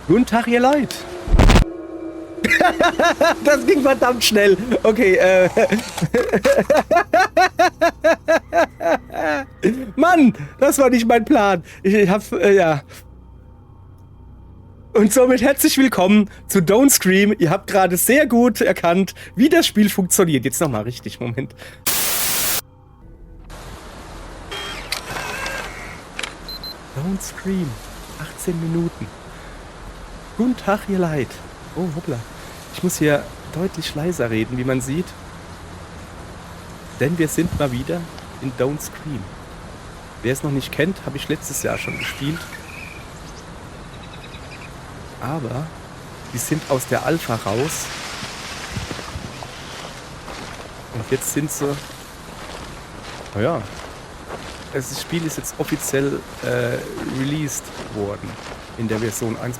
Guten Tag, ihr Leute. Das ging verdammt schnell. Okay, Mann, das war nicht mein Plan. Ich hab, ja. Und somit herzlich willkommen zu Don't Scream. Ihr habt gerade sehr gut erkannt, wie das Spiel funktioniert. Jetzt nochmal richtig, Moment. Don't Scream. 18 Minuten. Guten Tag, ihr Leid. Oh, hoppla. Ich muss hier deutlich leiser reden, wie man sieht. Denn wir sind mal wieder in Don't Scream. Wer es noch nicht kennt, habe ich letztes Jahr schon gespielt. Aber die sind aus der Alpha raus. Und jetzt sind sie... Naja, das Spiel ist jetzt offiziell released worden. In der Version 1.0.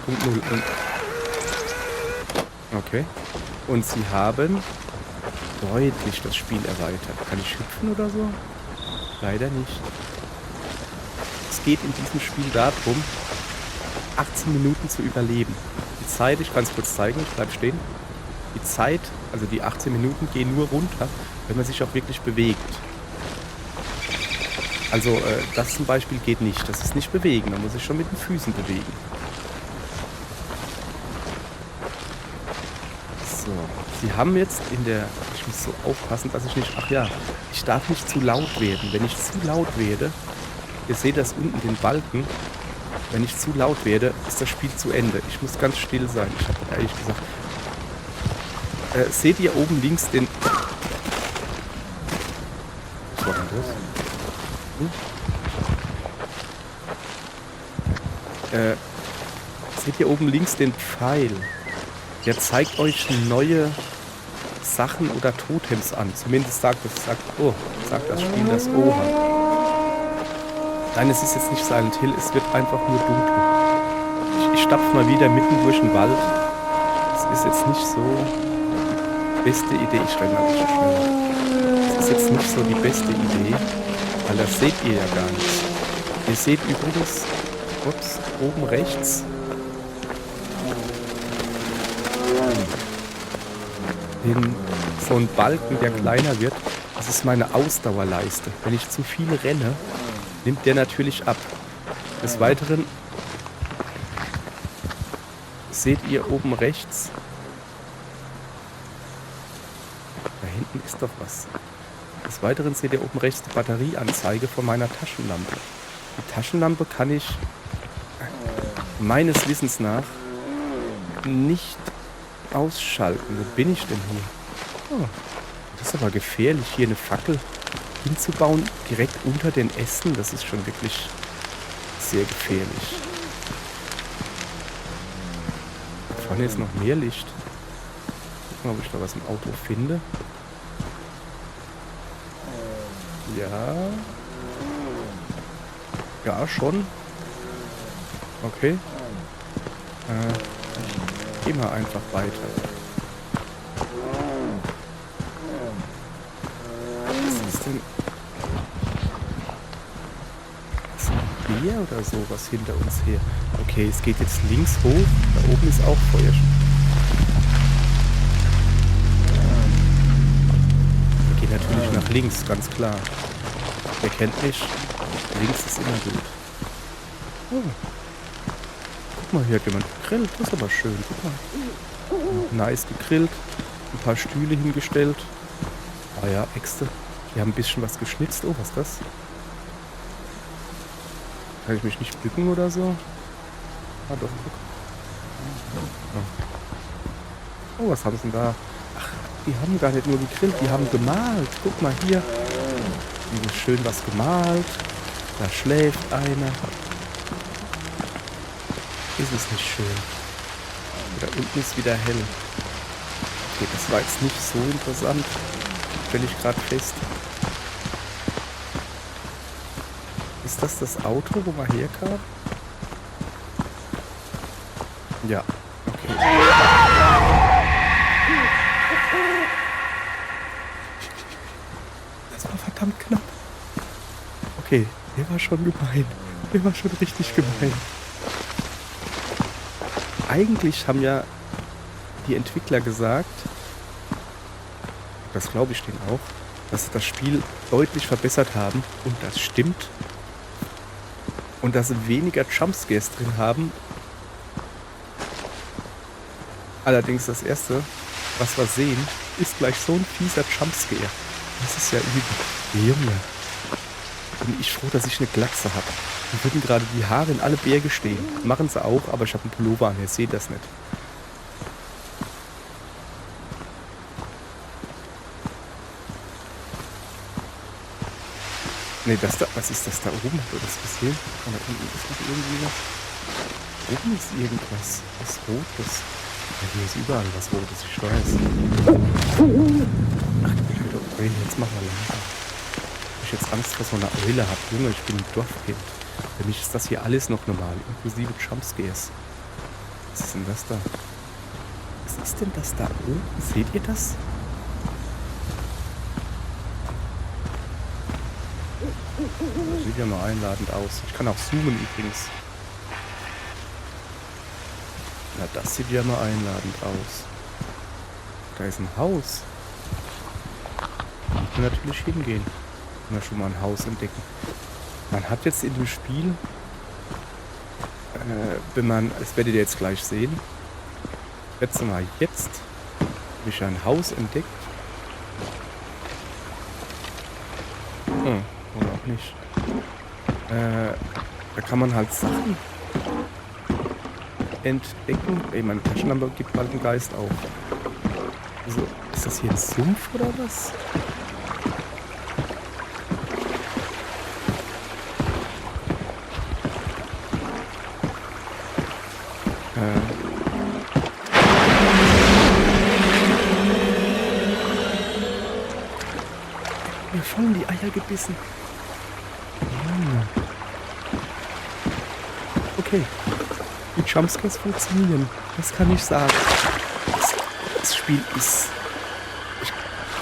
Okay. Und sie haben deutlich das Spiel erweitert. Kann ich hüpfen oder so? Leider nicht. Es geht in diesem Spiel darum, 18 Minuten zu überleben. Die Zeit, ich kann es kurz zeigen, ich bleib stehen. Die Zeit, also die 18 Minuten gehen nur runter, wenn man sich auch wirklich bewegt. Also das zum Beispiel geht nicht. Das ist nicht bewegen, man muss sich schon mit den Füßen bewegen. So, sie haben jetzt in der... Ich muss so aufpassen, dass ich nicht... Ach ja, ich darf nicht zu laut werden. Wenn ich zu laut werde, ihr seht das unten, den Balken, wenn ich zu laut werde, ist das Spiel zu Ende. Ich muss ganz still sein. Ich habe ehrlich gesagt... seht ihr oben links den... Was war denn das? Seht ihr oben links den Pfeil? Der zeigt euch neue Sachen oder Totems an. Zumindest sagt das Spiel das Oha. Nein, es ist jetzt nicht Silent Hill, es wird einfach nur dunkel. Ich stapfe mal wieder mitten durch den Wald. Es ist jetzt nicht so die beste Idee. Ich renne mal nicht schneller. Es ist jetzt nicht so die beste Idee, weil das seht ihr ja gar nicht. Ihr seht übrigens, ups, oben rechts so ein Balken, der kleiner wird. Das ist meine Ausdauerleiste. Wenn ich zu viel renne, nimmt der natürlich ab. Des Weiteren seht ihr oben rechts, da hinten ist doch was. Des Weiteren seht ihr oben rechts die Batterieanzeige von meiner Taschenlampe. Die Taschenlampe kann ich meines Wissens nach nicht ausschalten. Wo bin ich denn hier? Oh, das ist aber gefährlich, hier eine Fackel hinzubauen, direkt unter den Ästen. Das ist schon wirklich sehr gefährlich. Da vorne ist noch mehr Licht. Guck mal, ob ich da was im Auto finde. Ja. Ja, schon. Okay. Geh mal einfach weiter. Was ist denn? Ist ein Bier oder sowas hinter uns her? Okay, es geht jetzt links hoch. Da oben ist auch Feuer. Wir gehen natürlich nach links, ganz klar. Wer kennt mich? Links ist immer gut. Oh. Guck mal, hier hat jemand gegrillt. Das ist aber schön. Guck mal. Nice gegrillt. Ein paar Stühle hingestellt. Ah ja, Äxte. Die haben ein bisschen was geschnitzt. Oh, was ist das? Kann ich mich nicht bücken oder so? Ah, doch, guck. Oh, was haben sie denn da? Ach, die haben gar nicht nur gegrillt, die haben gemalt. Guck mal hier. Hier ist schön was gemalt. Da schläft einer. Ist es nicht schön? Da unten ist wieder hell. Okay, das war jetzt nicht so interessant. Stelle ich gerade fest. Ist das das Auto, wo man herkam? Ja, okay. Das war verdammt knapp. Okay, der war schon gemein. Der war schon richtig gemein. eigentlich haben ja die Entwickler gesagt, das glaube ich denen auch, dass sie das Spiel deutlich verbessert haben. Und das stimmt. Und dass sie weniger Jumpscares drin haben. Allerdings das Erste, was wir sehen, ist gleich so ein fieser Jumpscare. Das ist ja übel. Junge. Bin ich froh, dass ich eine Glatze habe. Mir würden gerade die Haare in alle Berge stehen. Machen sie auch, aber ich habe einen Pullover an. Ihr seht das nicht. Ne, das da, was ist das da oben? Habt ihr das gesehen? Und da unten ist noch irgendwie was. Oben ist irgendwas. Was Rotes. Ja, hier ist überall was Rotes, ich weiß. Ach du blöde Eule, jetzt machen wir langsam. Ich jetzt Angst vor so einer Eule habe. Junge, ich bin ein Dorfkind. Für mich ist das hier alles noch normal, inklusive Jumpscares. Was ist denn das da? Was ist denn das da oben? Seht ihr das? Das sieht ja mal einladend aus. Ich kann auch zoomen übrigens. Na, das sieht ja mal einladend aus. Da ist ein Haus. Da kann man natürlich hingehen. Wenn wir schon mal ein Haus entdecken. Man hat jetzt in dem Spiel, wenn man, das werdet ihr jetzt gleich sehen, jetzt mal jetzt, habe ich ein Haus entdeckt. Oder auch nicht. Da kann man halt Sachen entdecken. Ey, meine Taschenlampe gibt bald einen Geist auf. Also, ist das hier ein Sumpf oder was? Mir voll in die Eier gebissen. Okay. Die Jumpscares funktionieren. Das kann ich sagen. Das Spiel ist... Ich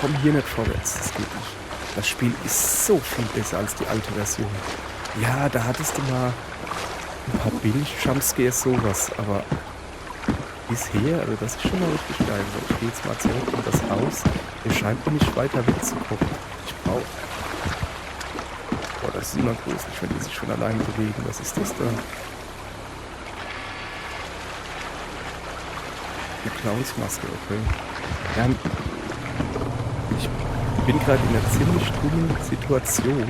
komme hier nicht vorwärts. Das geht nicht. Das Spiel ist so viel besser als die alte Version. Ja, da hattest du mal ein paar Billig-Jumpscares, sowas. Aber bisher, also das ist schon mal richtig geil. So, ich gehe jetzt mal zurück in das Haus. Ihr scheint mir nicht weiter wegzukommen. Ich brauche... Boah, das ist immer gruselig, wenn die sich schon allein bewegen. Was ist das da? Eine Clownsmaske, okay. Ja, ich bin gerade in einer ziemlich dummen Situation.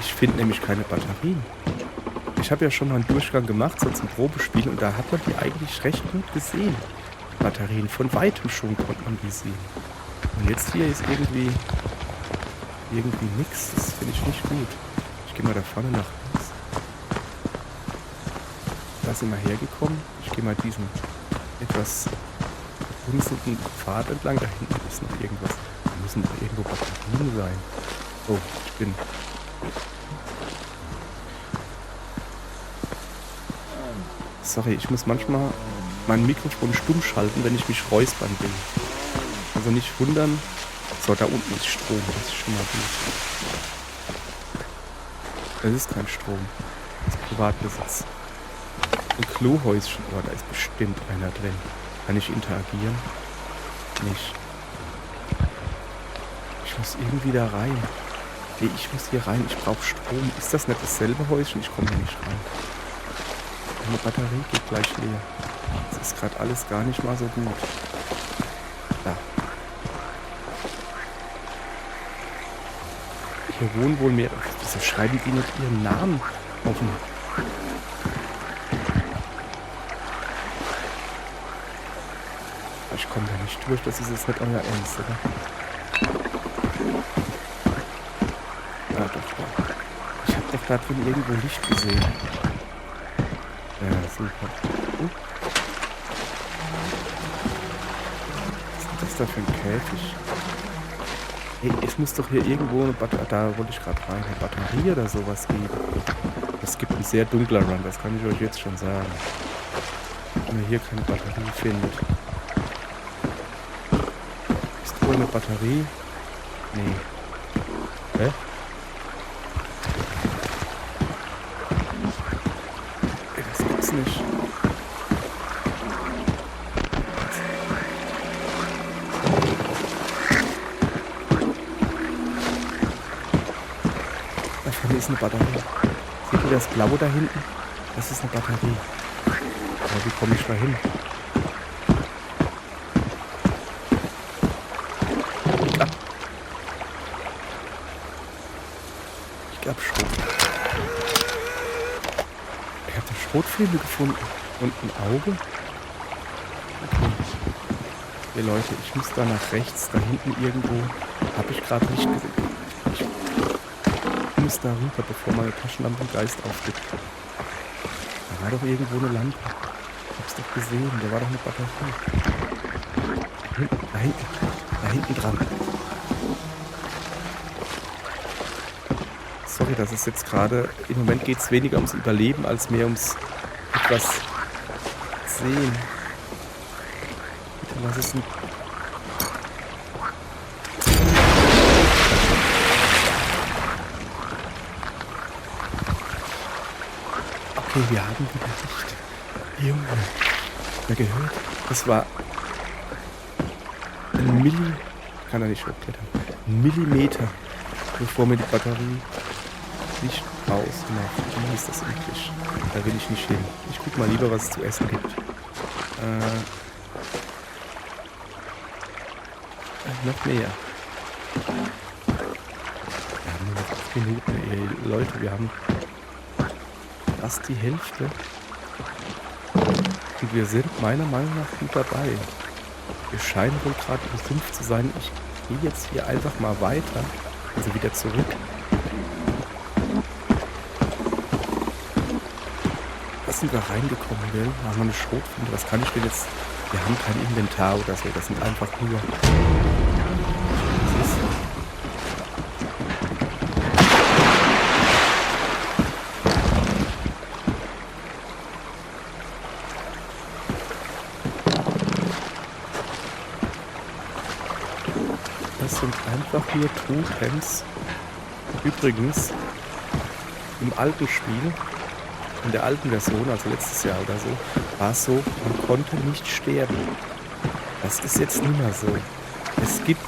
Ich finde nämlich keine Batterien. Ich habe ja schon mal einen Durchgang gemacht, so zum Probespiel, und da hat man die eigentlich recht gut gesehen. Batterien, von weitem schon konnte man die sehen. Und jetzt hier ist irgendwie nix. Das finde ich nicht gut. Ich gehe mal da vorne nach links. Da sind wir hergekommen. Ich gehe mal diesen etwas verpunzelten Pfad entlang. Da hinten ist noch irgendwas. Da müssen doch irgendwo Batterien sein. Oh, ich bin... Sorry, ich muss manchmal mein Mikrofon stumm schalten, wenn ich mich räuspern will. Also nicht wundern. So, da unten ist Strom. Das ist schon mal gut. Das ist kein Strom. Das ist Privatbesitz. Ein Klohäuschen. Oh, da ist bestimmt einer drin. Kann ich interagieren? Nicht. Ich muss irgendwie da rein. Nee, ich muss hier rein. Ich brauche Strom. Ist das nicht dasselbe Häuschen? Ich komme hier nicht rein. Meine Batterie geht gleich leer. Das ist gerade alles gar nicht mal so gut. Da. Hier wohnen wohl mehr... Wieso schreiben die nicht ihren Namen auf den... Ich komme da nicht durch. Das ist jetzt nicht euer Ernst, oder? Ja, doch. Ich habe doch da drin irgendwo Licht gesehen. Ja, super. Was ist das da für ein Käfig? Hey, es muss doch hier irgendwo eine Batterie... Da wollte ich gerade rein. Eine Batterie oder sowas geben. Es gibt ein sehr dunkler Run, das kann ich euch jetzt schon sagen. Wenn ihr hier keine Batterie findet. Ist wohl eine Batterie? Nee. Hä? Das gibt's nicht. ist eine Batterie. Seht ihr das Blaue da hinten? Das ist eine Batterie. Aber wie komme ich da hin? Ich glaube Schrot. Ich habe Schrotflinte gefunden. Und ein Auge? Okay. Hey Leute, ich muss da nach rechts. Da hinten irgendwo. Habe ich gerade nicht gesehen. Ich muss da rüber, bevor meine Taschenlampe einen Geist aufgibt. Da war doch irgendwo eine Lampe. Ich hab's doch gesehen. Da war doch eine Batterie. Da hinten dran. Sorry, das ist jetzt gerade... Im Moment geht es weniger ums Überleben, als mehr ums etwas sehen. Bitte, was ist denn... Okay, wir haben wieder Licht. Junge. Wer gehört? Das war... Ich kann da nicht hochklettern. Ein Millimeter, bevor mir die Batterie nicht ausmacht. Wie ist das eigentlich? Da will ich nicht hin. Ich guck mal lieber, was es zu essen gibt. Noch mehr. Wir haben nur noch 8 Minuten, ey. Leute, wir haben fast die Hälfte. Und wir sind meiner Meinung nach gut dabei. Wir scheinen wohl gerade im Sumpf zu sein. Ich gehe jetzt hier einfach mal weiter. Also wieder zurück. Da sind wir reingekommen, gell? Da haben wir eine Schrotflinte. Was kann ich denn jetzt? Wir haben kein Inventar oder so. Das sind einfach nur... Was ist das? Das sind einfach nur Tokens. Übrigens, im alten Spiel, in der alten Version, also letztes Jahr oder so, war es so, man konnte nicht sterben. Das ist jetzt nicht mehr so. Es gibt,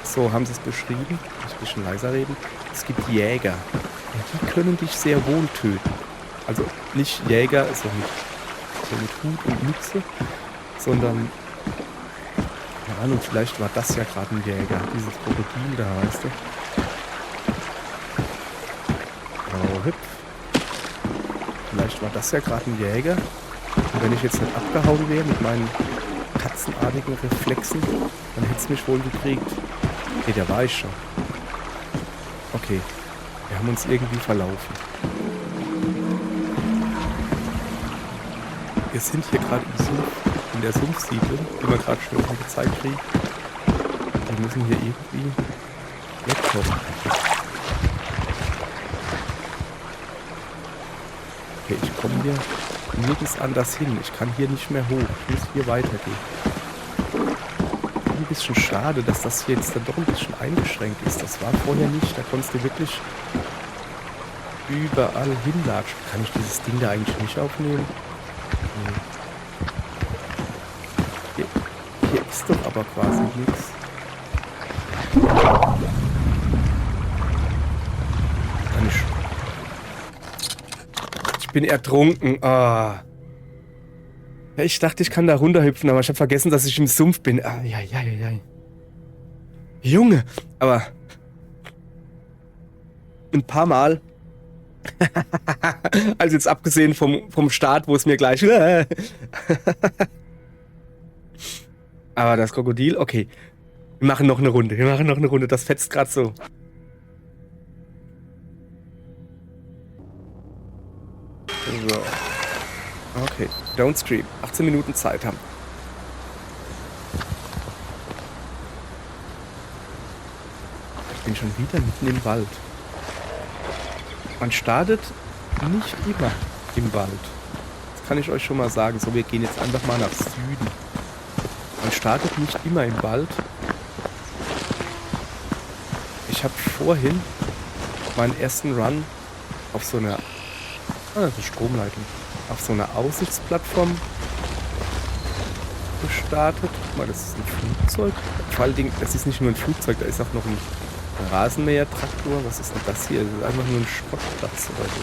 so haben sie es beschrieben, ich muss ein bisschen leiser reden, es gibt Jäger. Und die können dich sehr wohl töten. Also nicht Jäger, so mit Hut und Mütze, sondern... Keine Ahnung, vielleicht war das ja gerade ein Jäger. Dieses Krokodil da, weißt du? Oh, hüpf. Vielleicht war das ja gerade ein Jäger. Und wenn ich jetzt nicht abgehauen wäre mit meinen katzenartigen Reflexen, dann hätte es mich wohl gekriegt. Okay, der war ich schon. Okay, wir haben uns irgendwie verlaufen. Wir sind hier gerade im Sumpf. In der Sumpfsiedlung, die wir gerade schon gezeigt kriegen. Wir müssen hier irgendwie wegkommen. Okay, ich komme hier nirgends anders hin. Ich kann hier nicht mehr hoch. Ich muss hier weitergehen. Ein bisschen schade, dass das hier jetzt dann doch ein bisschen eingeschränkt ist. Das war vorher nicht. Da konntest du wirklich überall hinlatschen. Kann ich dieses Ding da eigentlich nicht aufnehmen? Nee. Hier ist doch aber quasi nichts. Ich bin ertrunken. Ah. Ja, ich dachte, ich kann da runterhüpfen, aber ich habe vergessen, dass ich im Sumpf bin. Ah, ja. Junge, aber ein paar Mal. Also jetzt abgesehen vom Start, wo es mir gleich... Aber das Krokodil, okay. Wir machen noch eine Runde. Das fetzt gerade so. So. Okay. Don't scream. 18 Minuten Zeit haben. Ich bin schon wieder mitten im Wald. Man startet nicht immer im Wald. Das kann ich euch schon mal sagen. So, wir gehen jetzt einfach mal nach Süden. Man startet nicht immer im Wald. Ich habe vorhin meinen ersten Run auf so einer Stromleitung, auf so einer Aussichtsplattform gestartet. Guck mal, das ist ein Flugzeug. Vor allen Dingen, das ist nicht nur ein Flugzeug, da ist auch noch ein Ein Rasenmäher-Traktor? Was ist denn das hier? Das ist einfach nur ein Schrottplatz oder so.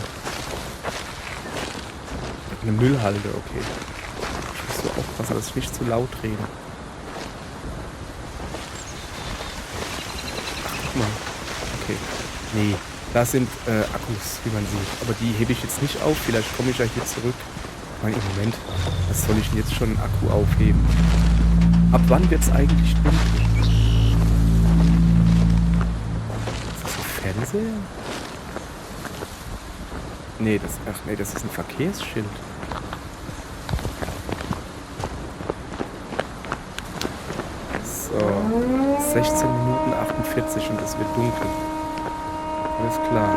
Eine Müllhalde, okay. Ich muss so aufpassen, dass ich nicht zu laut rede. Ach, guck mal. Okay. Nee, da sind Akkus, wie man sieht. Aber die hebe ich jetzt nicht auf. Vielleicht komme ich ja hier zurück. Nein, im Moment. Was soll ich denn jetzt schon einen Akku aufheben? Ab wann wird es eigentlich dunkel? Ist das ein Fernseher? Nee, das ist ein Verkehrsschild. So, 16 Minuten 48 und es wird dunkel. Alles klar.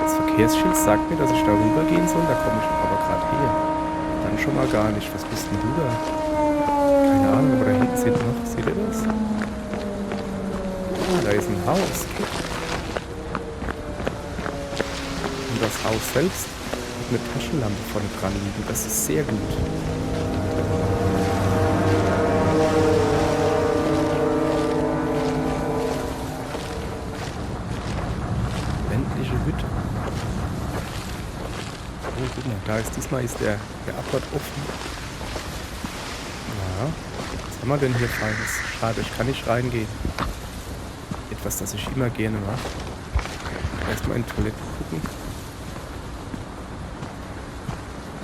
Das Verkehrsschild sagt mir, dass ich da rübergehen soll, da komme ich aber gerade her. Dann schon mal gar nicht. Was bist denn du da? Keine Ahnung, aber da hinten sind noch. Seht ihr das? Ah, da ist ein Haus. Und das Haus selbst hat eine Taschenlampe vorne dran liegen. Das ist sehr gut. Ländliche Hütte. Oh, guck mal, diesmal ist der Abfahrt offen. Ja, was haben wir denn hier Feines? Schade, ich kann nicht reingehen. Etwas, das ich immer gerne mache. Erstmal in die Toilette gucken.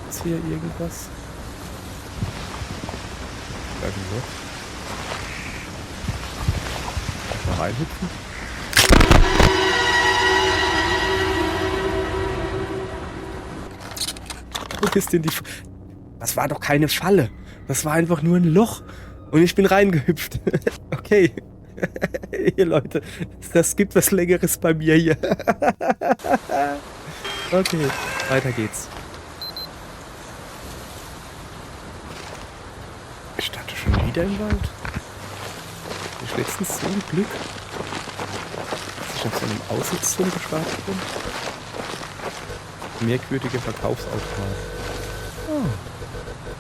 Ist hier irgendwas? Da ein Loch. Mal reinhüpfen. Wo ist denn die... Das war doch keine Falle. Das war einfach nur ein Loch. Und ich bin reingehüpft. Okay. Hier, Leute. Das gibt was Längeres bei mir hier. Okay. Weiter geht's. Ich starte schon wieder im Wald. Ich letztens so ein Glück, dass ich auf so einem Aussichtszone gestartet bin. Merkwürdiger Verkaufsautomat. Oh.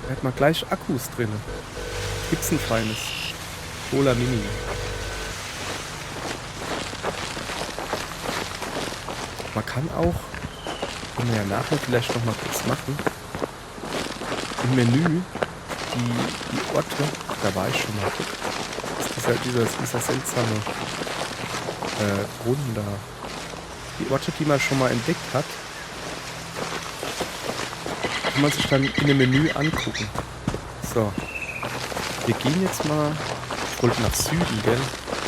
Da hat man gleich Akkus drin. Gibt's ein feines. Cola Mini. Man kann auch, können wir ja nachher vielleicht noch mal kurz machen, im Menü die Orte, da war ich schon mal. Das ist dieser seltsame Brunnen da. Die Orte, die man schon mal entdeckt hat, kann man sich dann in dem Menü angucken. So. Wir gehen jetzt mal. Ich wollte nach Süden, gell?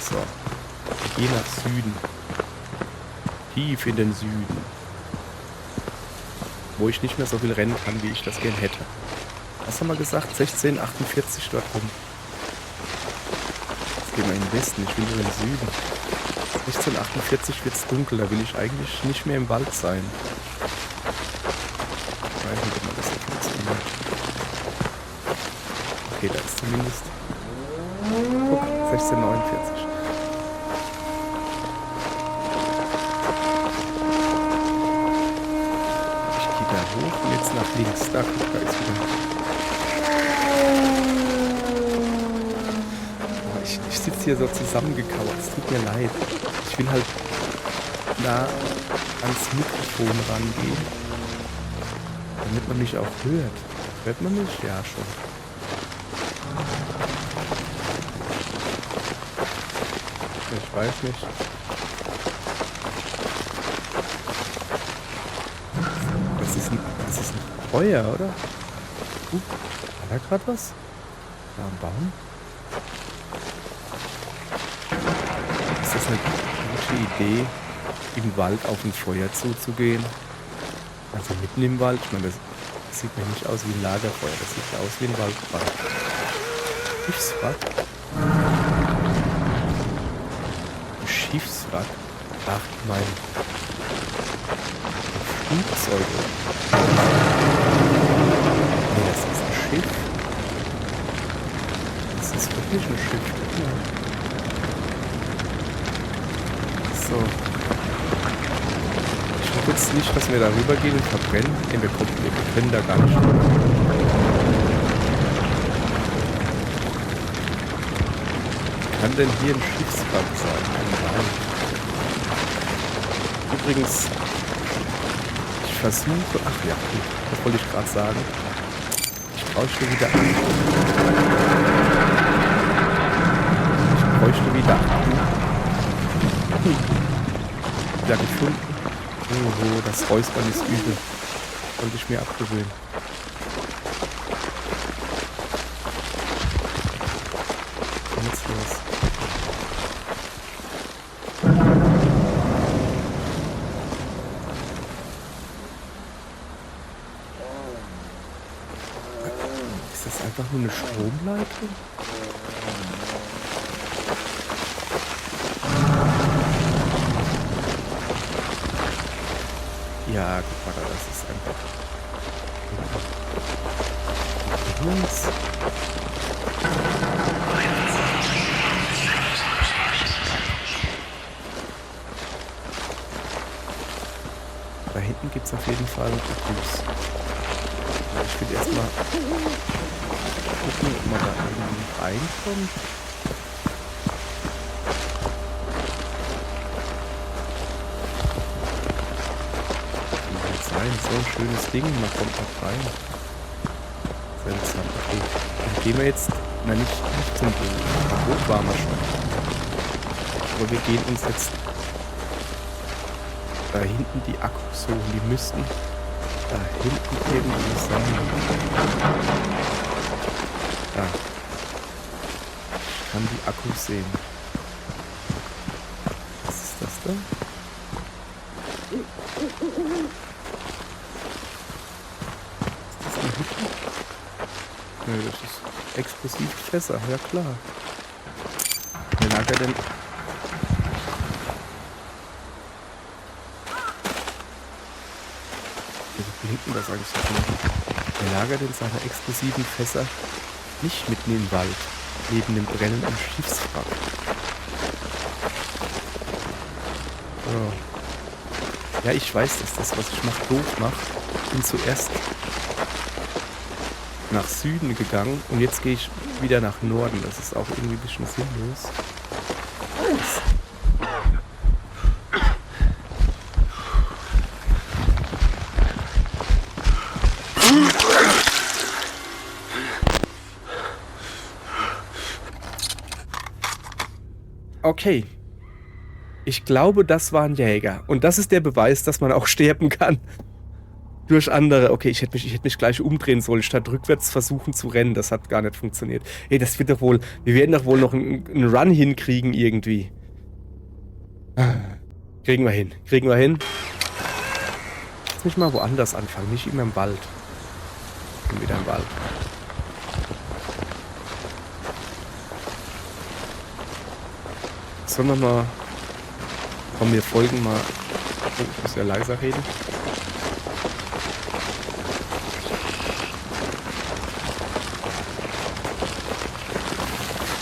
So. Wir gehen nach Süden. Tief in den Süden. Wo ich nicht mehr so viel rennen kann, wie ich das gern hätte. Was haben wir gesagt? 16:48 dort rum. Jetzt gehen wir in den Westen. Ich will nur in den Süden. 16:48 wird es dunkel. Da will ich eigentlich nicht mehr im Wald sein. Ich weiß nicht, ob man das jetzt funktioniert. Okay, da ist zumindest... Guck, 16:49. Ich gehe da hoch und jetzt nach links. Da, guck, da ist wieder... Ich sitze hier so zusammengekauert. Es tut mir leid. Ich will halt nah ans Mikrofon rangehen, damit man mich auch hört. Hört man mich? Ja, schon. Ich weiß nicht. Das ist ein Feuer, oder? War da gerade was? Da am Baum? Ist das eine gute Idee, im Wald auf ein Feuer zuzugehen? Also mitten im Wald? Ich meine, das sieht mir nicht aus wie ein Lagerfeuer. Das sieht ja aus wie ein Waldbrand. Schiffswrack? Ein Schiffswrack? Ach, mein Flugzeug. Nee, das ist ein Schiff. Das ist wirklich ein Schiff. Ja. So. Ich hoffe jetzt nicht, dass wir da rübergehen und verbrennen. Nee, wir können da gar nicht rüber. Kann denn hier ein Schiffswrack sein? Nein. Übrigens, ich versuche... Ach ja, gut, das wollte ich gerade sagen. Ich bräuchte wieder Akku. Ich bräuchte wieder Akku. Wieder gefunden. Oh, das Räuspern ist übel. Wollte ich mir abgewöhnen. Was ist jetzt los? Ist das einfach nur eine Stromleitung? Ja, guck mal, das ist einfach... Jungs. Da hinten gibt es auf jeden Fall Akkus. Ich will erstmal gucken, ob man da irgendwie reinkommt. So ein schönes Ding, man kommt noch rein. Seltsam, okay. Dann gehen wir jetzt, nicht zum Boot. Boot waren wir schon. Aber wir gehen uns jetzt da hinten die Akkus holen. Die müssten da hinten irgendwo sein. Da. Ich kann die Akkus sehen. Was ist das da? Nö, das ist Explosivfässer, ja klar. Wer lagert denn... Wieso blinkt denn das eigentlich so nicht? Wer lagert denn seine explosiven Fässer nicht mitten im Wald, neben dem brennenden Schiffswrack? So. Ja, ich weiß, dass das, was ich doof mache. Ich bin zuerst nach Süden gegangen und jetzt gehe ich wieder nach Norden. Das ist auch irgendwie ein bisschen sinnlos. Okay. Ich glaube, das war ein Jäger. Und das ist der Beweis, dass man auch sterben kann. Durch andere. Okay, ich hätte mich gleich umdrehen sollen, statt rückwärts versuchen zu rennen. Das hat gar nicht funktioniert. Ey, das wird doch wohl... Wir werden doch wohl noch einen Run hinkriegen irgendwie. Kriegen wir hin. Kriegen wir hin. Lass mich mal woanders anfangen. Nicht immer im Wald. Ich bin wieder im Wald. Sollen wir mal... Komm, wir folgen mal... Oh, ich muss ja leiser reden.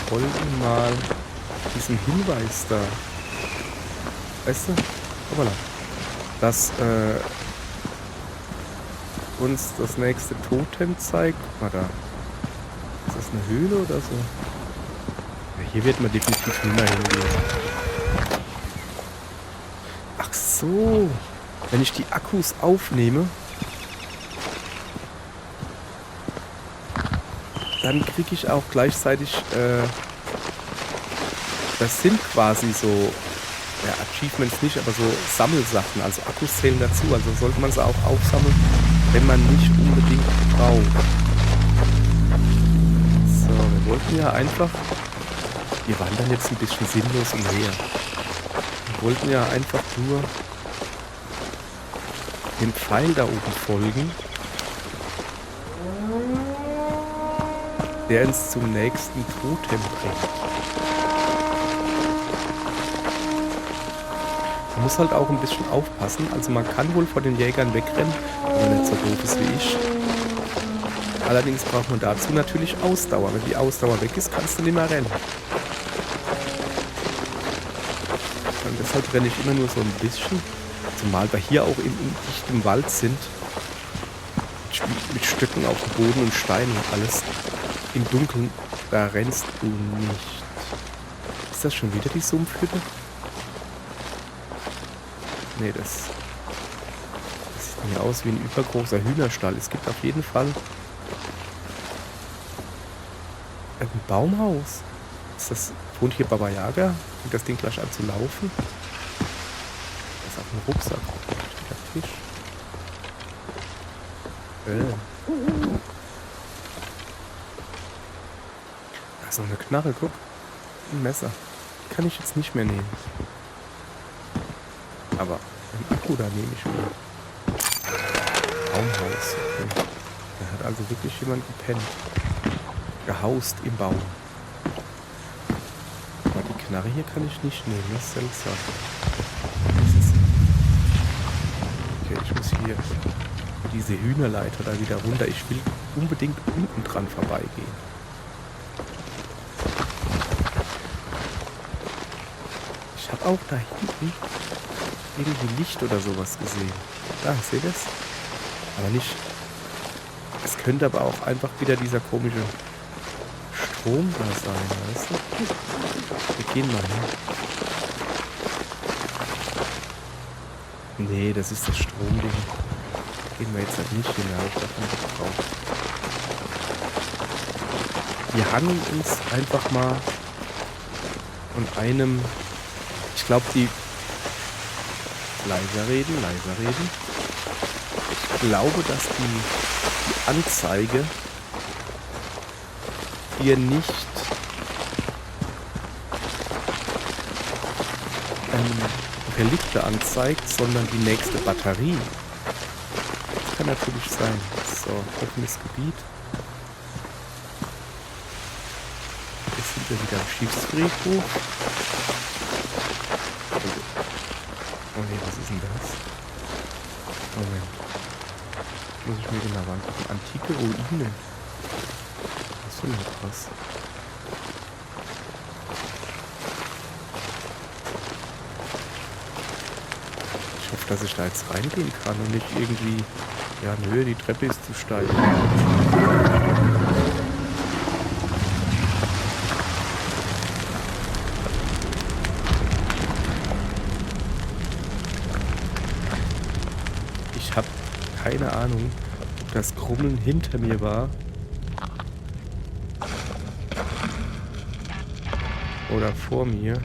Folgen mal diesem Hinweis da. Weißt du? Hoppala. Dass uns das nächste Totem zeigt. Guck mal da. Ist das eine Höhle oder so? Ja, hier wird man definitiv nicht mehr hingehen. Ach so. Wenn ich die Akkus aufnehme, dann kriege ich auch gleichzeitig, das sind quasi so, ja, Achievements nicht, aber so Sammelsachen, also Akkus zählen dazu, also sollte man sie auch aufsammeln, wenn man nicht unbedingt braucht. So, wir wollten ja einfach, wir wandern jetzt ein bisschen sinnlos umher. Wir wollten ja einfach nur dem Pfeil da oben folgen, der uns zum nächsten Totem bringt. Man muss halt auch ein bisschen aufpassen. Also man kann wohl vor den Jägern wegrennen, wenn man nicht so doof ist wie ich. Allerdings braucht man dazu natürlich Ausdauer. Wenn die Ausdauer weg ist, kannst du nicht mehr rennen. Und deshalb renne ich immer nur so ein bisschen. Zumal wir hier auch im dichten Wald sind. Mit Stöcken auf dem Boden und Steinen und alles. Im Dunkeln, da rennst du nicht. Ist das schon wieder die Sumpfhütte? Nee, das sieht mir aus wie ein übergroßer Hühnerstall. Es gibt auf jeden Fall ein Baumhaus. Wohnt hier Baba Yaga? Fängt das Ding gleich an zu laufen? Das ist auch ein Rucksack. Steht Fisch. Da ist noch eine Knarre, guck. Ein Messer. Kann ich jetzt nicht mehr nehmen. Aber ein Akku, da nehme ich mir. Baumhaus. Okay. Da hat also wirklich jemand gepennt. Gehaust im Baum. Aber die Knarre hier kann ich nicht nehmen. Das ist seltsam. Okay, ich muss hier diese Hühnerleiter da wieder runter. Ich will unbedingt unten dran vorbeigehen. Ich habe auch da hinten irgendwie Licht oder sowas gesehen. Da, seht ihr das? Aber nicht. Es könnte aber auch einfach wieder dieser komische Strom da sein, weißt du? Wir gehen mal hin. Nee, das ist das Stromding. Gehen wir jetzt halt nicht hin, da habe ich davon nicht drauf. Wir hangeln uns einfach mal von einem. Ich glaube, die. Leiser reden. Ich glaube, dass die Anzeige hier nicht Relikte anzeigt, sondern die nächste Batterie. Das kann natürlich sein. So, offenes Gebiet. Jetzt sind wir wieder am Schiffsfriedhof. Oh ne, was ist denn das? Moment. Muss ich mir genau angucken. Antike Ruinen. Was für etwas? Ich hoffe, dass ich da jetzt reingehen kann und nicht irgendwie... Ja, nö, die Treppe ist zu steil. Ich habe keine Ahnung, ob das Krummeln hinter mir war. Oder vor mir.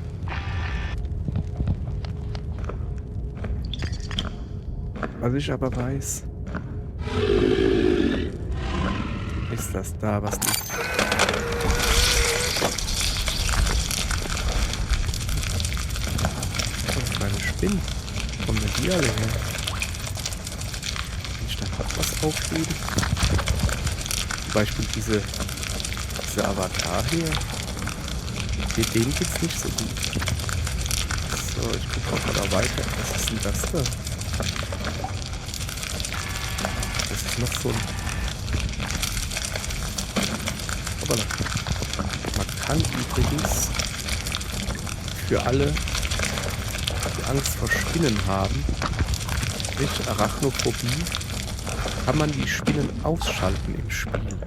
Was ich aber weiß, ist das da, was liegt. Das kleine Spinnen. Kommen denn die alle her? Kann ich da grad was aufheben? Zum Beispiel diese Avatar hier. Den geht's nicht so gut. So, ich gucke auch mal da weiter. Was ist denn das da? Das ist noch so ein... Aber man kann übrigens für alle, die Angst vor Spinnen haben, mit Arachnophobie, kann man die Spinnen ausschalten im Spiel.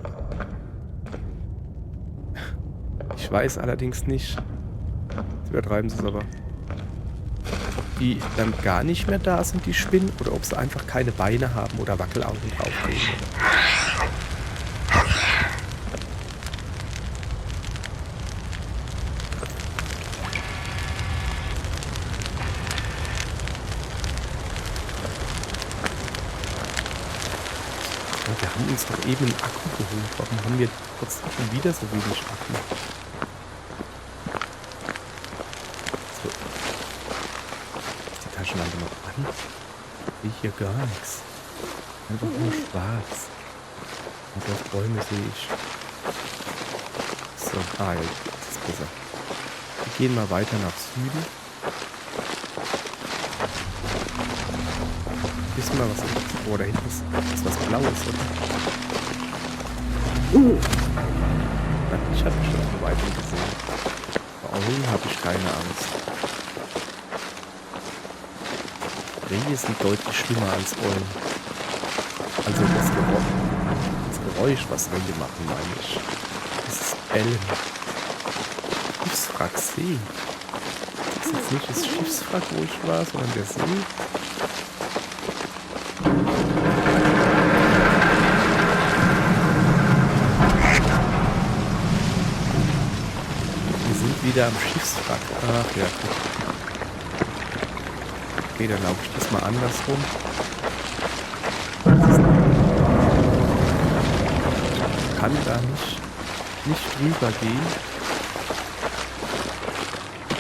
Ich weiß allerdings nicht, jetzt übertreiben sie es aber, ob die dann gar nicht mehr da sind, die Spinnen, oder ob sie einfach keine Beine haben oder Wackelaugen drauflegen. Und wir haben uns doch eben einen Akku geholt. Warum haben wir trotzdem schon wieder so wenig Akku? So. Ist die Taschenlampe noch an? Sehe ich hier gar nichts. Einfach nur schwarz. Und auf Bäume sehe ich. So, jetzt ist es besser. Wir gehen mal weiter nach Süden. Wissen wir, was ist. Oh, da hinten ist was Blaues, oder? Ich habe schon von weitem gesehen. Vor Eulen habe ich keine Angst. Rehe sind deutlich schlimmer als Eulen. Also das Geräusch, was Rehe machen, meine ich. Das ist Bellen. Schiffswrack See. Das ist jetzt nicht das Schiffswrack, wo ich war, sondern der See. wieder am Schiffswrack. Ach ja, gut. Okay, dann laufe ich diesmal andersrum. Ich kann da nicht drüber gehen.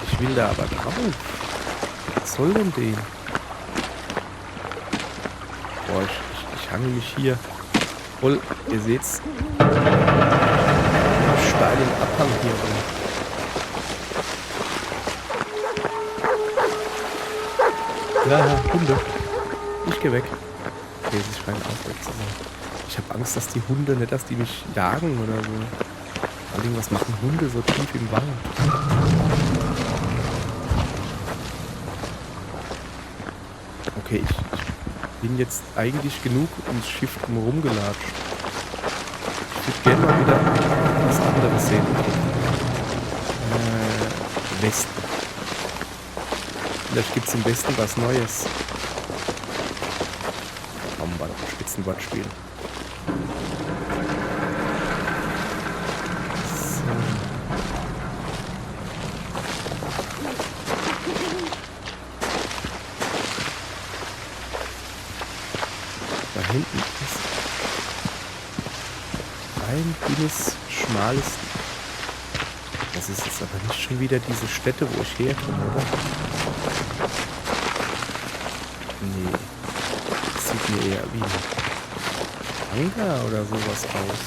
Ich will da aber drauf. Was soll denn den? Boah, ich hange mich hier voll, ihr seht's, steilen Abhang hier rum. Ja, Hunde. Ich geh weg. Okay, sie scheinen auch weg zu sein. Ich habe Angst, dass die Hunde, nicht dass die mich jagen oder so. Vor allem, was machen Hunde so tief im Wald? Okay, ich bin jetzt eigentlich genug ums Schiff drumherum gelatscht. Ich würde gerne mal wieder was anderes sehen. Westen. Vielleicht gibt es im Westen was Neues. Komm, bei einem Spitzenwortspiel. So. Da hinten ist ein dünnes, schmales. Das ist jetzt aber nicht schon wieder diese Stätte, wo ich herkomme, oder? Nee. Das sieht mir eher wie ein Hangar oder sowas aus.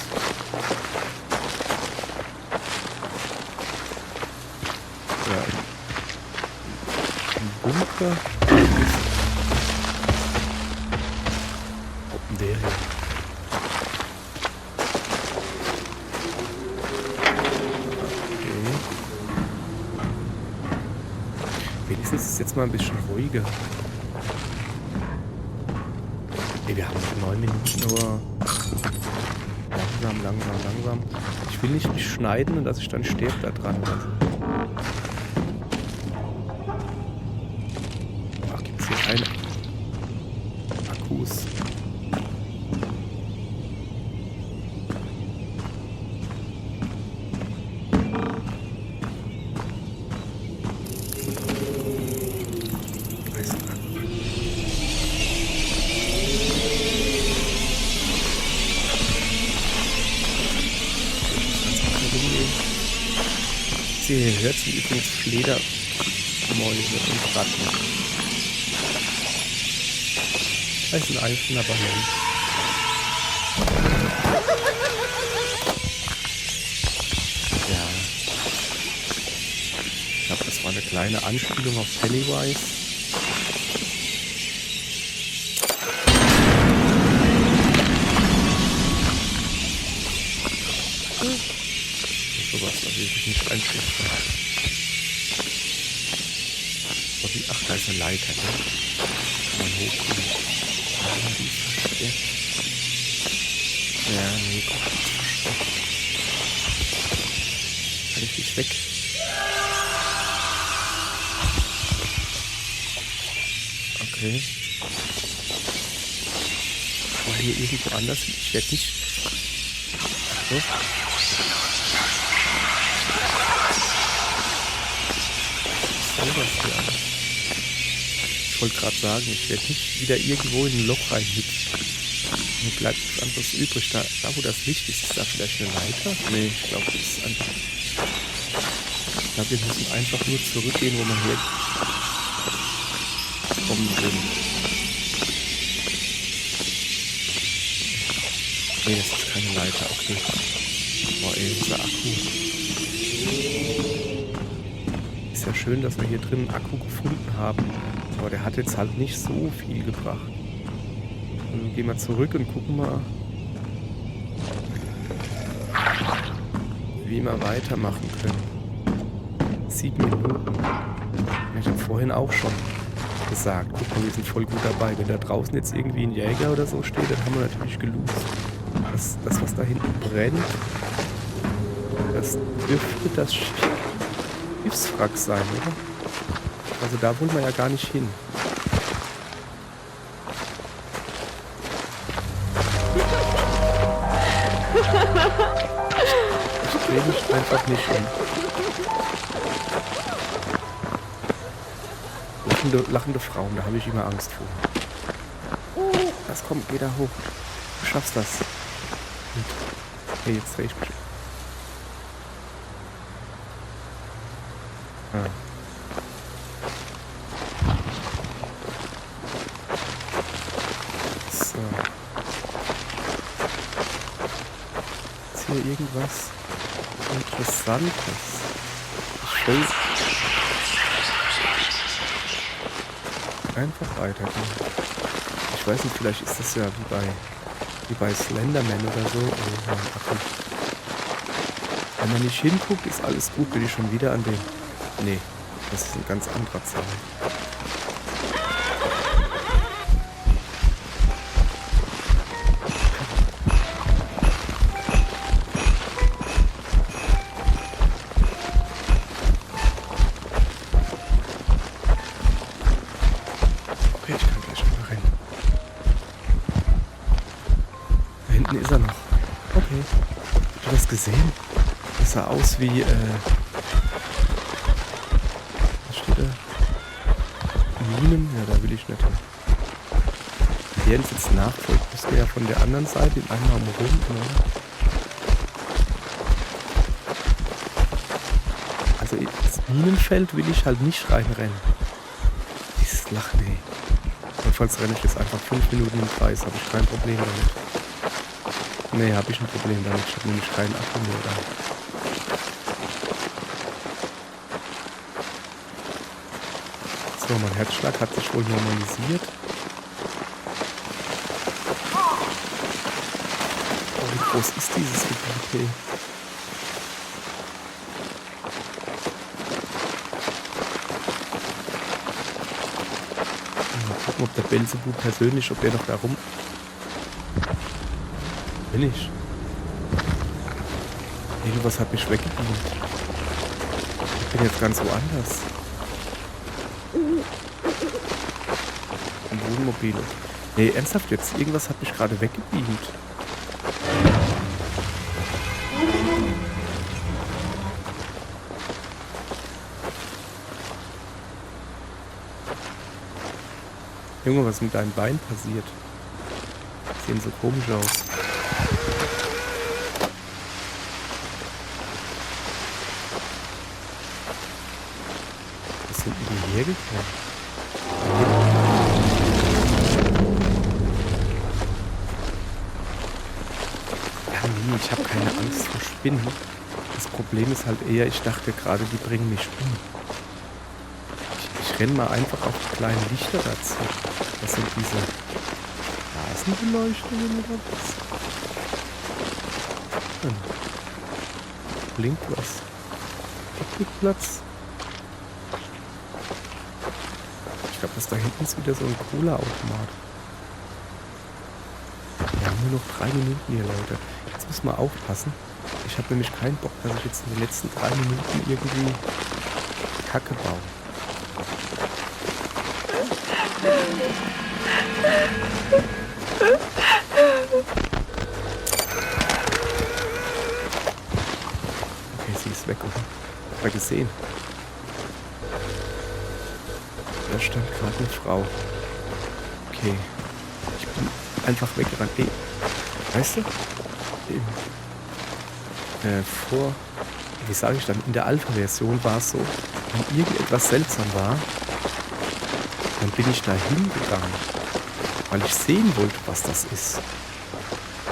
Ja, ein Bunker. Der hier. Wenigstens ist es jetzt mal ein bisschen ruhiger. Ey, wir haben noch 9 Minuten, aber langsam. Ich will nicht mich schneiden und dass ich dann sterbe da dran. Ach, gibt es hier keine Akkus? Ihr hört sie übrigens Fledermäuse und Ratten. Das ist ein einzelner Ballon. Ja. Ich glaube, das war eine kleine Anspielung auf Pennywise. Sowas, was ich nicht einschätzen. Ach, da ist eine Leiter, ne? Kann man hochkommen. Ah, die ist versteckt. Ja, nee, Gott, die ist versteckt. Kann ich nicht weg? Okay. Aber hier irgendwo anders. Ich werde nicht... So. Ich wollte gerade sagen, ich werde nicht wieder irgendwo in ein Loch reinhüpfen. Mir bleibt nichts anderes übrig. Da wo das Licht ist da vielleicht eine Leiter? Nee, ich glaube, das ist einfach... Ich glaube, wir müssen einfach nur zurückgehen, wo wir hergekommen sind. Nee, das ist keine Leiter, okay. Boah, ey, unser Akku. Ist ja schön, dass wir hier drin einen Akku gefunden haben. Aber der hat jetzt halt nicht so viel gebracht. Dann gehen wir zurück und gucken mal, wie wir weitermachen können. 7 Minuten. Ich habe vorhin auch schon gesagt, guck mal, wir sind voll gut dabei. Wenn da draußen jetzt irgendwie ein Jäger oder so steht, dann haben wir natürlich gelost. Das, was da hinten brennt, das dürfte das Schiffswrack sein, oder? Also da wollen wir ja gar nicht hin. Ich drehe mich einfach nicht um. lachende Frauen, da habe ich immer Angst vor. Das kommt, geh da hoch. Du schaffst das. Gut. Hey, jetzt dreh ich mich. Ah. So. Ist hier irgendwas Interessantes? Ich will einfach weitergehen. Ich weiß nicht, vielleicht ist das ja wie bei Slenderman oder so. Oh, mein Akku. Wenn man nicht hinguckt, ist alles gut. Bin ich schon wieder an dem... Nee, das ist ein ganz anderer Zaun. Okay, ich kann gleich mal rennen. Da hinten ist er noch. Okay. Hast du das gesehen? Das sah aus wie, was steht da? Minen? Ja, da will ich nicht hin. Wenn der uns jetzt nachfolgt, müsste er ja von der anderen Seite in einmal rum, oder? Also ins Minenfeld will ich halt nicht reinrennen. Dieses Lachen, ey. Jedenfalls renne ich jetzt einfach 5 Minuten im Kreis, habe ich kein Problem damit. Nee, habe ich ein Problem damit. Ich habe nämlich keinen Akku mehr da. So, mein Herzschlag hat sich wohl normalisiert. Oh, wie groß ist dieses Gebiet hier? Mal gucken, ob der Belzebub persönlich, ob der noch da rum... Bin ich? Irgendwas hat mich weggebeamt. Ich bin jetzt ganz woanders. Im Wohnmobil. Nee, ernsthaft jetzt. Irgendwas hat mich gerade weggebeamt. Junge, was ist mit deinem Bein passiert? Sehen so komisch aus. Was sind denn die hergekommen? Ja, nee, ich habe keine Angst vor Spinnen. Das Problem ist halt eher, ich dachte gerade, die bringen mich um. Ich renne mal einfach auf die kleinen Lichter dazu. Das sind diese Straßenbeleuchtungen oder was? Blinkt was. Picknickplatz. Ich glaube, das da hinten ist wieder so ein Cola-Automat. Wir haben nur noch 3 Minuten hier, Leute. Jetzt müssen wir aufpassen. Ich habe nämlich keinen Bock, dass ich jetzt in den letzten 3 Minuten irgendwie Kacke baue. Okay, sie ist weg, oder? Hab ich gesehen. Da stand gerade eine Frau. Okay. Ich bin einfach weggerannt. Ey, weißt du? Wie sage ich dann? In der Alpha-Version war es so, wenn irgendetwas seltsam war, dann bin ich da hingegangen, weil ich sehen wollte, was das ist.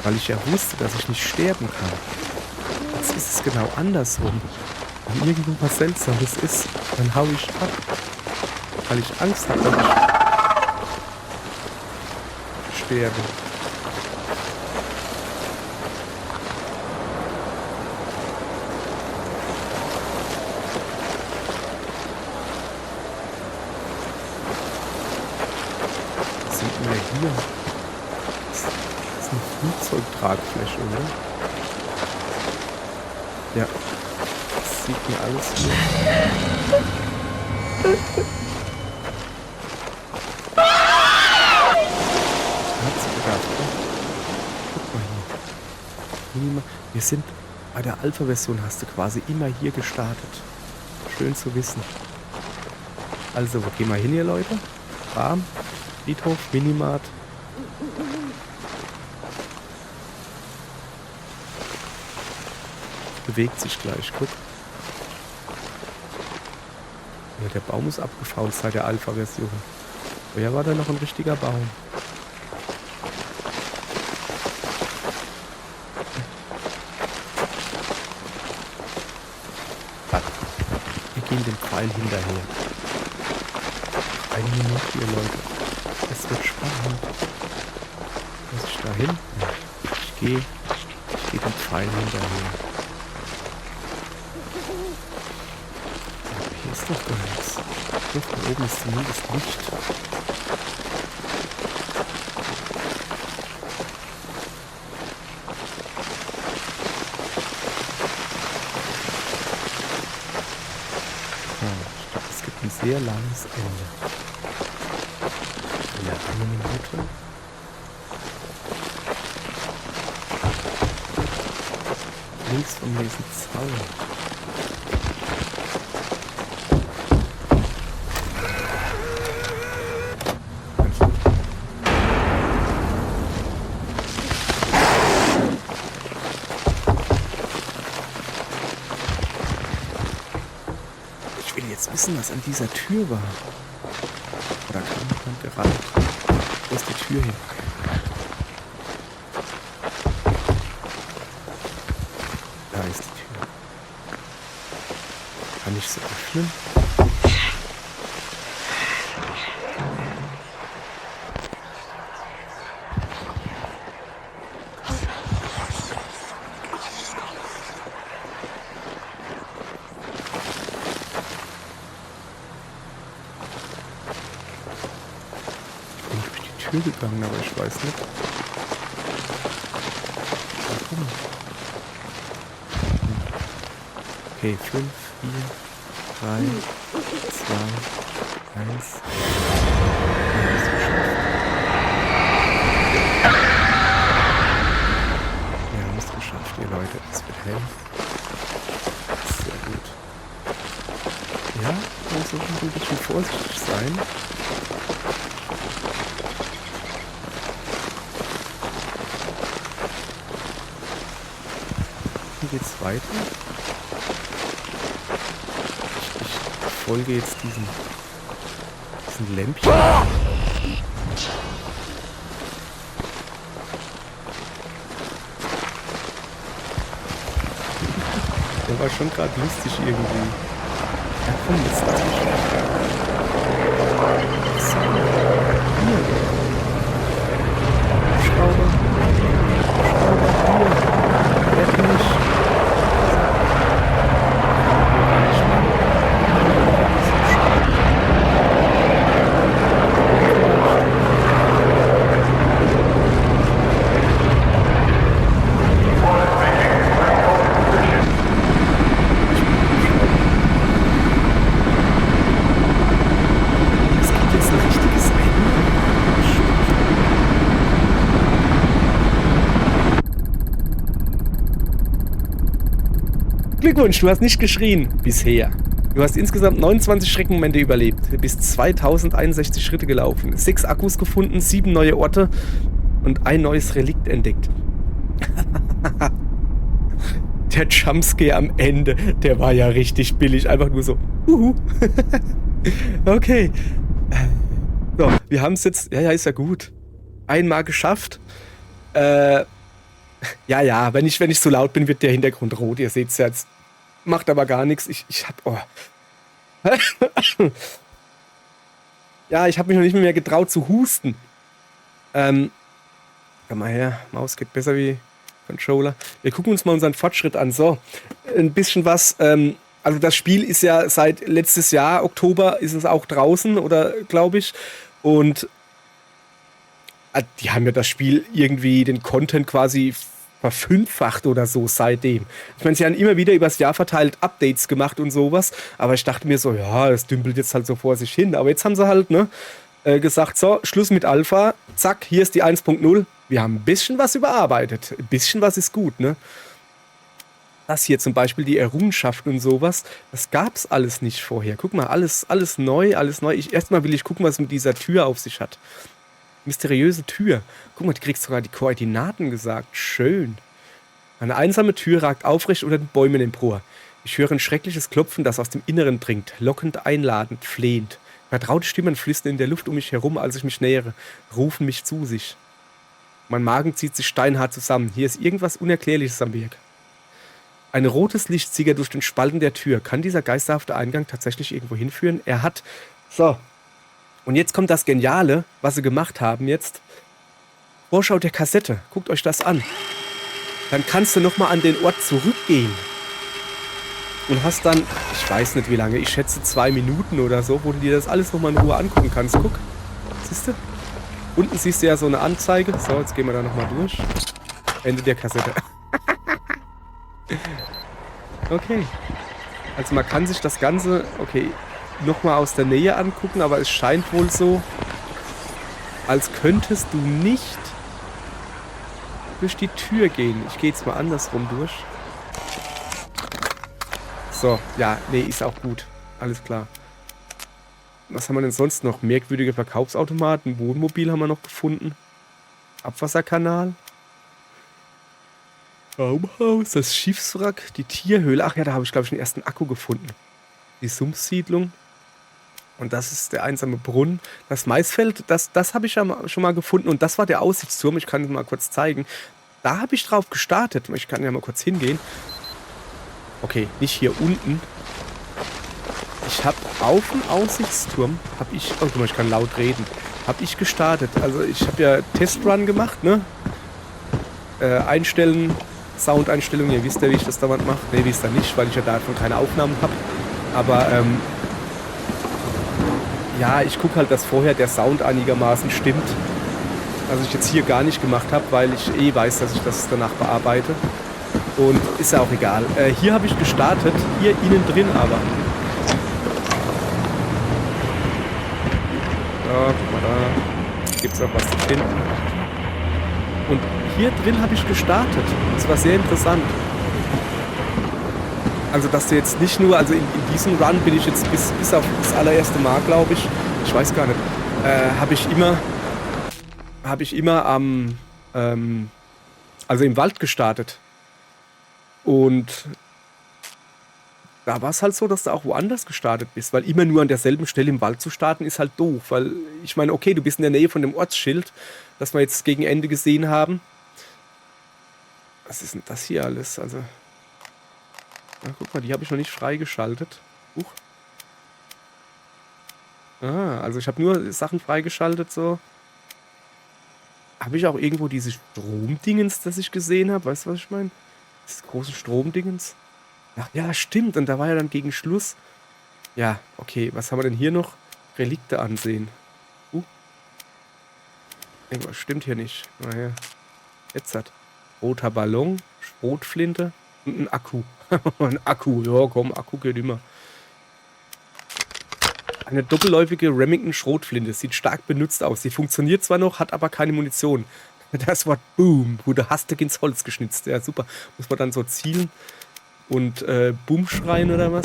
Weil ich ja wusste, dass ich nicht sterben kann. Jetzt ist es genau andersrum. Wenn irgendwo was Seltsames ist, dann hau ich ab. Weil ich Angst habe, dass ich sterbe. Was sind wir hier? Das ist eine Flugzeugtragfläche, oder? Ja. Das sieht mir alles hier. Hat sie gedacht, oder? Guck mal hier. Wir sind bei der Alpha-Version, hast du quasi immer hier gestartet. Schön zu wissen. Also, wo gehen wir hin hier, Leute? Farm, Friedhof, Minimart. Bewegt sich gleich, guck. Ja, der Baum ist abgefault seit der Alpha-Version. Vorher war da noch ein richtiger Baum. Wir gehen dem Pfeil hinterher. Eine Minute hier, Leute. Es wird spannend. Muss ich da hin? Ja. Ich gehe dem Pfeil hinterher. Hier ist doch gar nichts. Doch, da oben ist zumindest Licht. Ich glaube, es gibt ein sehr langes Ende. Ja, eine Minute. Links von mir ist ein Zaun. Ich will jetzt wissen, was an dieser Tür war. Oder kam jemand gerannt? Wo ist die Tür hin? Da ist die Tür. Kann ich sie öffnen? Gegangen, aber ich weiß nicht. Warum? Okay, 5, 4, 3, 2, 1. Wir haben es geschafft, ihr Leute. Es wird hell. Sehr gut. Ja, wir müssen ein bisschen vorsichtig sein. Geht's weiter? Ich folge jetzt diesen Lämpchen. Der war schon gerade lustig irgendwie. Ja komm, jetzt lass mich weg. So. Hier. Schrauber. Hier. Rett mich. Glückwunsch, du hast nicht geschrien bisher. Du hast insgesamt 29 Schreckmomente überlebt. Du bist 2061 Schritte gelaufen, 6 Akkus gefunden, 7 neue Orte und ein neues Relikt entdeckt. Der Jumpscare am Ende, der war ja richtig billig. Einfach nur so. Okay. So, wir haben es jetzt. Ja, ist ja gut. Einmal geschafft. Ja, wenn ich zu laut bin, wird der Hintergrund rot. Ihr seht es jetzt. Macht aber gar nichts. Ich hab. Oh. Ja, ich habe mich noch nicht mehr getraut zu husten. Komm mal her. Maus geht besser wie Controller. Wir gucken uns mal unseren Fortschritt an. So, ein bisschen was. Also das Spiel ist ja seit letztes Jahr, Oktober, ist es auch draußen, oder glaube ich. Und die haben ja das Spiel irgendwie, den Content quasi verfünffacht oder so seitdem. Ich meine, sie haben immer wieder übers Jahr verteilt Updates gemacht und sowas, aber ich dachte mir so, ja, das dümpelt jetzt halt so vor sich hin. Aber jetzt haben sie halt gesagt, so, Schluss mit Alpha, zack, hier ist die 1.0. Wir haben ein bisschen was überarbeitet. Ein bisschen was ist gut, ne? Das hier zum Beispiel, die Errungenschaften und sowas, das gab's alles nicht vorher. Guck mal, alles neu, alles neu. Erstmal will ich gucken, was es mit dieser Tür auf sich hat. Mysteriöse Tür. Guck mal, du kriegst sogar die Koordinaten gesagt. Schön. Eine einsame Tür ragt aufrecht unter den Bäumen empor. Ich höre ein schreckliches Klopfen, das aus dem Inneren dringt, lockend, einladend, flehend. Vertraute Stimmen flüstern in der Luft um mich herum, als ich mich nähere, rufen mich zu sich. Mein Magen zieht sich steinhart zusammen. Hier ist irgendwas Unerklärliches am Werk. Ein rotes Licht sickert durch den Spalten der Tür. Kann dieser geisterhafte Eingang tatsächlich irgendwo hinführen? Er hat... So. Und jetzt kommt das Geniale, was sie gemacht haben jetzt. Vorschau der Kassette. Guckt euch das an. Dann kannst du nochmal an den Ort zurückgehen. Und hast dann, ich weiß nicht wie lange, ich schätze 2 Minuten oder so, wo du dir das alles nochmal in Ruhe angucken kannst. Guck. Siehst du? Unten siehst du ja so eine Anzeige. So, jetzt gehen wir da nochmal durch. Ende der Kassette. Okay. Also man kann sich das Ganze, okay, nochmal aus der Nähe angucken, aber es scheint wohl so, als könntest du nicht durch die Tür gehen. Ich gehe jetzt mal andersrum durch. So, ja, nee, ist auch gut. Alles klar. Was haben wir denn sonst noch? Merkwürdige Verkaufsautomaten, Wohnmobil haben wir noch gefunden. Abwasserkanal. Baumhaus, das Schiffswrack, die Tierhöhle. Ach ja, da habe ich, glaube ich, den ersten Akku gefunden. Die Sumpfsiedlung. Und das ist der einsame Brunnen. Das Maisfeld, das habe ich ja schon mal gefunden. Und das war der Aussichtsturm. Ich kann es mal kurz zeigen. Da habe ich drauf gestartet. Ich kann ja mal kurz hingehen. Okay, nicht hier unten. Ich habe auf dem Aussichtsturm, oh guck mal, ich kann laut reden, habe ich gestartet. Also ich habe ja Testrun gemacht, ne? Einstellen, Soundeinstellungen, ihr wisst ja, wie ich das dauernd mache. Ne, wisst ihr nicht, weil ich ja davon keine Aufnahmen habe. Aber, ja, ich gucke halt, dass vorher der Sound einigermaßen stimmt. Was ich jetzt hier gar nicht gemacht habe, weil ich eh weiß, dass ich das danach bearbeite. Und ist ja auch egal. Hier habe ich gestartet, hier innen drin aber. Ja, guck mal, da gibt es auch was zu finden. Und hier drin habe ich gestartet. Das war sehr interessant. Also, dass du jetzt nicht nur, also in diesem Run bin ich jetzt bis auf das allererste Mal, glaube ich weiß gar nicht, habe ich immer am, also im Wald gestartet. Und da war es halt so, dass du auch woanders gestartet bist, weil immer nur an derselben Stelle im Wald zu starten ist halt doof, weil ich meine, okay, du bist in der Nähe von dem Ortsschild, das wir jetzt gegen Ende gesehen haben. Was ist denn das hier alles? Also, na, guck mal, die habe ich noch nicht freigeschaltet. Also ich habe nur Sachen freigeschaltet, so. Habe ich auch irgendwo diese Stromdingens, das ich gesehen habe? Weißt du, was ich meine? Das große Stromdingens. Ach ja, stimmt. Und da war ja dann gegen Schluss. Ja, okay. Was haben wir denn hier noch? Relikte ansehen. Irgendwas stimmt hier nicht. Naja. Jetzt hat. Roter Ballon, Schrotflinte und ein Akku. Ein Akku. Ja, komm, Akku geht immer. Eine doppelläufige Remington-Schrotflinte. Sieht stark benutzt aus. Sie funktioniert zwar noch, hat aber keine Munition. Das Wort Boom wurde hastig ins Holz geschnitzt. Ja, super. Muss man dann so zielen und Boom schreien oder was?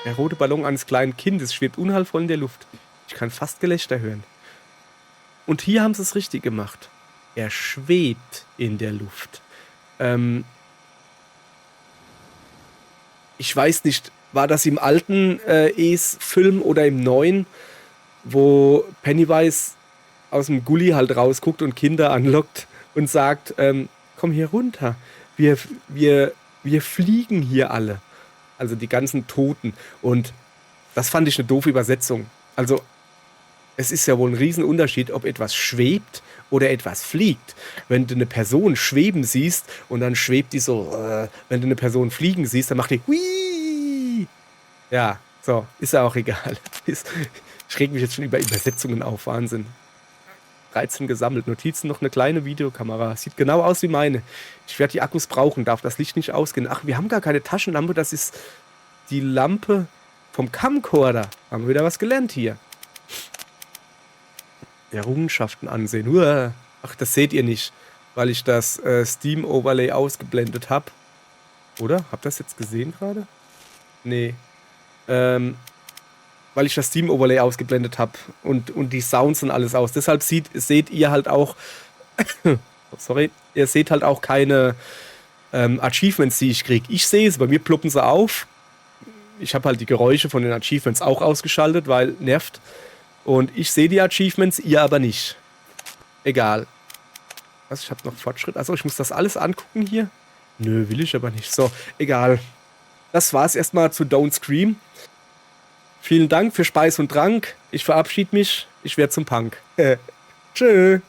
Der rote Ballon eines kleinen Kindes schwebt unheilvoll in der Luft. Ich kann fast Gelächter hören. Und hier haben sie es richtig gemacht. Er schwebt in der Luft. Ich weiß nicht, war das im alten Es-Film oder im neuen, wo Pennywise aus dem Gully halt rausguckt und Kinder anlockt und sagt, komm hier runter, wir fliegen hier alle. Also die ganzen Toten. Und das fand ich eine doofe Übersetzung. Also es ist ja wohl ein Riesenunterschied, ob etwas schwebt oder etwas fliegt. Wenn du eine Person schweben siehst und dann schwebt die so, wenn du eine Person fliegen siehst, dann macht die Hui. Ja, so, ist ja auch egal. Ich reg mich jetzt schon über Übersetzungen auf, Wahnsinn. 13 gesammelt, Notizen, noch eine kleine Videokamera. Sieht genau aus wie meine. Ich werde die Akkus brauchen, darf das Licht nicht ausgehen. Ach, wir haben gar keine Taschenlampe, das ist die Lampe vom Camcorder. Haben wir wieder was gelernt hier. Errungenschaften ansehen. Ach, das seht ihr nicht, weil ich das Steam-Overlay ausgeblendet habe. Oder? Habt ihr das jetzt gesehen gerade? Nee. Weil ich das Steam-Overlay ausgeblendet habe und die Sounds und alles aus. Deshalb seht ihr halt auch, sorry, ihr seht halt auch keine Achievements, die ich kriege. Ich sehe es, bei mir ploppen sie auf. Ich habe halt die Geräusche von den Achievements auch ausgeschaltet, weil nervt. Und ich sehe die Achievements, ihr aber nicht. Egal. Was, ich habe noch Fortschritt. Achso, ich muss das alles angucken hier? Nö, will ich aber nicht. So, egal. Das war's erstmal zu Don't Scream. Vielen Dank für Speis und Trank. Ich verabschiede mich. Ich werde zum Punk. Tschö.